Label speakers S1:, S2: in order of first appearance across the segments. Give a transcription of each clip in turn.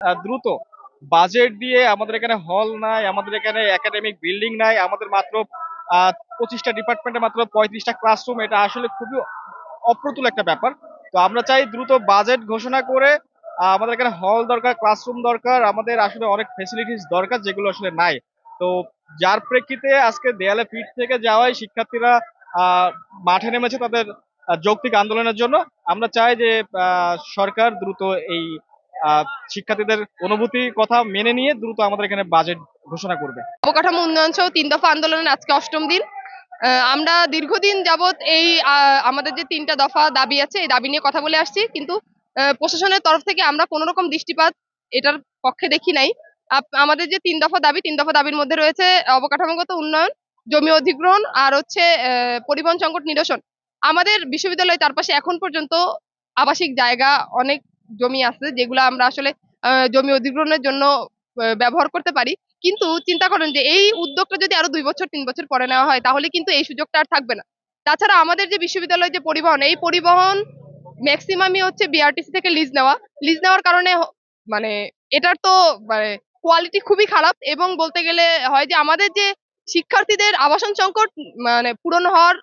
S1: দ্রুত বাজেট দিয়ে, আমাদের এখানে হল নাই, আমাদের এখানে একাডেমিক বিল্ডিং নাই, আমাদের মাত্র 25টা ডিপার্টমেন্টে মাত্র 35টা ক্লাসরুম। এটা আসলে খুবই অপ্রতুল একটা ব্যাপার। তো আমরা চাই দ্রুত বাজেট ঘোষণা করে আমাদের এখানে হল দরকার, ক্লাসরুম দরকার, আমাদের আসলে অনেক ফেসিলিটিস দরকার যেগুলো আসলে নাই। তো যার প্রেক্ষিতে আজকে দেয়ালে পিঠ থেকে যাওয়ায় শিক্ষার্থীরা আহ, মাঠে নেমেছে তাদের যৌক্তিক আন্দোলনের জন্য। আমরা চাই যে সরকার দ্রুত এই আহ, শিক্ষার্থীদের অনুভূতি কথা মেনে নিয়ে দ্রুত আমাদের এখানে বাজেট ঘোষণা করবে।
S2: অবকাঠামো উন্নয়ন সহ 3 দফা আন্দোলনের আজকে 8ম দিন। আমরা দীর্ঘদিন যাবৎ এই আমাদের যে 3টা দফা দাবি আছে এই দাবি নিয়ে কথা বলে আসছি, কিন্তু প্রশাসনের তরফ থেকে আমরা কোনো রকম দৃষ্টিপাত এটার পক্ষে দেখি নাই। আমাদের যে 3 দফা দাবি, 3 দফা দাবির মধ্যে রয়েছে অবকাঠামোগত উন্নয়ন, জমি অধিগ্রহণ, আর হচ্ছে পরিবহন সংকট নিরসন। আমাদের বিশ্ববিদ্যালয়ের চারপাশে এখন পর্যন্ত আবাসিক জায়গা অনেক জমি আছে যেগুলো আমরা আসলে জমি অধিগ্রহণের জন্য ব্যবহার করতে পারি। কিন্তু চিন্তা করেন যে এই উদ্যোগটা যদি আরো 2 বছর 3 বছর পরে নেওয়া হয় তাহলে কিন্তু এই সুযোগটা আর থাকবে না। তাছাড়া আমাদের যে বিশ্ববিদ্যালয়ের যে পরিবহন, এই পরিবহন ম্যাক্সিমামই হচ্ছে বিআরটিসি থেকে লিজ নেওয়া। লিজ নেওয়ার কারণে মানে এটার তো মানে কোয়ালিটি খুবই খারাপ, এবং বলতে গেলে হয় যে আমাদের যে শিক্ষার্থীদের আবাসন সংকট পূরণ হওয়ার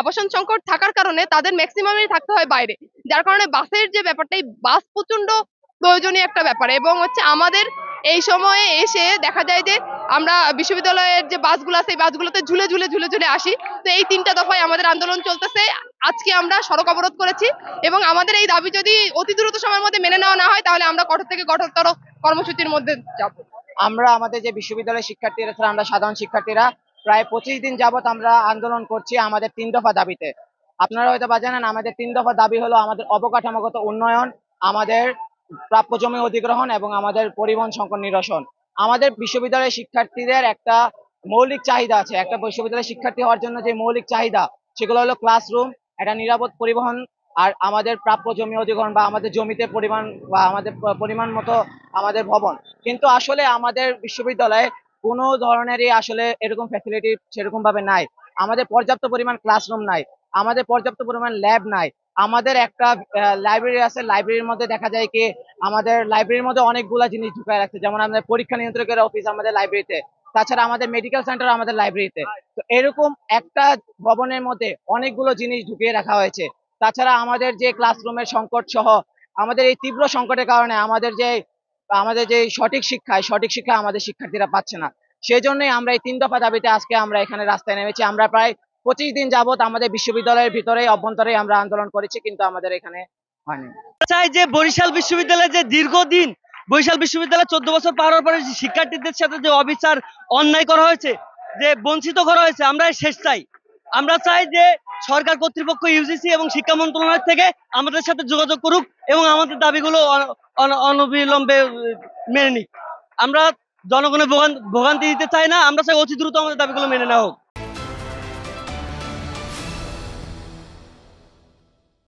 S2: আবাসন সংকট থাকার কারণে তাদের ম্যাক্সিমামই থাকতে হয় বাইরে। যার কারণে বাসের যে ব্যাপারটাই, বাস প্রচন্ড প্রয়োজনীয় একটা ব্যাপার, এবং হচ্ছে আমাদের এই সময়ে এসে দেখা যায় যে আমরা বিশ্ববিদ্যালয়ের যে বাসগুলো আছে এই বাসগুলোতে ঝুলে ঝুলে ঝুলে ঝুলে আসি। তো এই 3টা দফায় আমাদের আন্দোলন চলতেছে। আজকে আমরা সড়ক অবরোধ করেছি, এবং আমাদের এই দাবি যদি অতি দ্রুত সময়ের মধ্যে মেনে নেওয়া না হয় তাহলে আমরা কঠোর থেকে কঠোরতর কর্মসূচির মধ্যে যাব।
S3: আমরা আমাদের যে বিশ্ববিদ্যালয়ের শিক্ষার্থীরা ছাড়া আমরা সাধারণ শিক্ষার্থীরা প্রায় 25 দিন যাবত আমরা আন্দোলন করছি আমাদের 3 দফা দাবিতে। আপনারা হয়তো বা জানেন আমাদের 3 দফা দাবি হলো আমাদের অবকাঠামোগত উন্নয়ন, আমাদের প্রাপ্য জমি অধিগ্রহণ এবং আমাদের পরিবহন সংকট নিরসন। আমাদের বিশ্ববিদ্যালয়ের শিক্ষার্থীদের একটা মৌলিক চাহিদা আছে, একটা বিশ্ববিদ্যালয়ের শিক্ষার্থী হওয়ার জন্য যে মৌলিক চাহিদা সেগুলো হলো ক্লাসরুম, একটা নিরাপদ পরিবহন, আর আমাদের প্রাপ্য জমি অধিগ্রহণ বা আমাদের জমিতে পরিমাণ বা আমাদের পরিমাণ মতো আমাদের ভবন। কিন্তু আসলে আমাদের বিশ্ববিদ্যালয়ে কোনো ধরনেরই আসলে এরকম ফ্যাসিলিটি সেরকম ভাবে নাই। আমাদের পর্যাপ্ত পরিমাণ ক্লাসরুম নাই, আমাদের পর্যাপ্ত পরিমাণ ল্যাব নাই। আমাদের একটা লাইব্রেরি আছে, লাইব্রেরির মধ্যে দেখা যায় কি আমাদের লাইব্রেরির মধ্যে অনেকগুলা জিনিস ঢুকায় রাখছে, যেমন আমাদের পরীক্ষা নিয়ন্ত্রকের অফিস আমাদের লাইব্রেরিতে, তাছাড়া আমাদের মেডিকেল সেন্টার আমাদের লাইব্রেরিতে। তো এরকম একটা ভবনের মধ্যে অনেকগুলো জিনিস ঢুকিয়ে রাখা হয়েছে। তাছাড়া আমাদের যে ক্লাসরুমের সংকট সহ আমাদের এই তীব্র সংকটের কারণে আমাদের যে সঠিক শিক্ষা আমাদের শিক্ষার্থীরা পাচ্ছে না। সেই জন্যই আমরা এই 3 দফা দাবিতে আজকে আমরা এখানে রাস্তায় নেমেছি। আমরা প্রায় 25 দিন যাবত আমাদের বিশ্ববিদ্যালয়ের ভিতরে অভ্যন্তরে আমরা আন্দোলন করেছি, কিন্তু আমাদের এখানে হয়নি।
S4: চাই যে বরিশাল বিশ্ববিদ্যালয়ে যে দীর্ঘদিন বরিশাল বিশ্ববিদ্যালয়ে 14 বছর পার হওয়ার পরে যে শিক্ষার্থীদের সাথে যে অবিচার অন্যায় করা হয়েছে, যে বঞ্চিত করা হয়েছে, আমরা শেষ চাই। আমরা চাই যে সরকার কর্তৃপক্ষ ইউজিসি এবং শিক্ষা মন্ত্রণালয় থেকে আমাদের সাথে যোগাযোগ করুক এবং আমাদের দাবিগুলো অনবিলম্বে মেনে নিক। আমরা জনগণের ভোগান্তি দিতে চাই না, আমরা চাই অতি দ্রুত আমাদের দাবিগুলো মেনে নেওয়া হোক।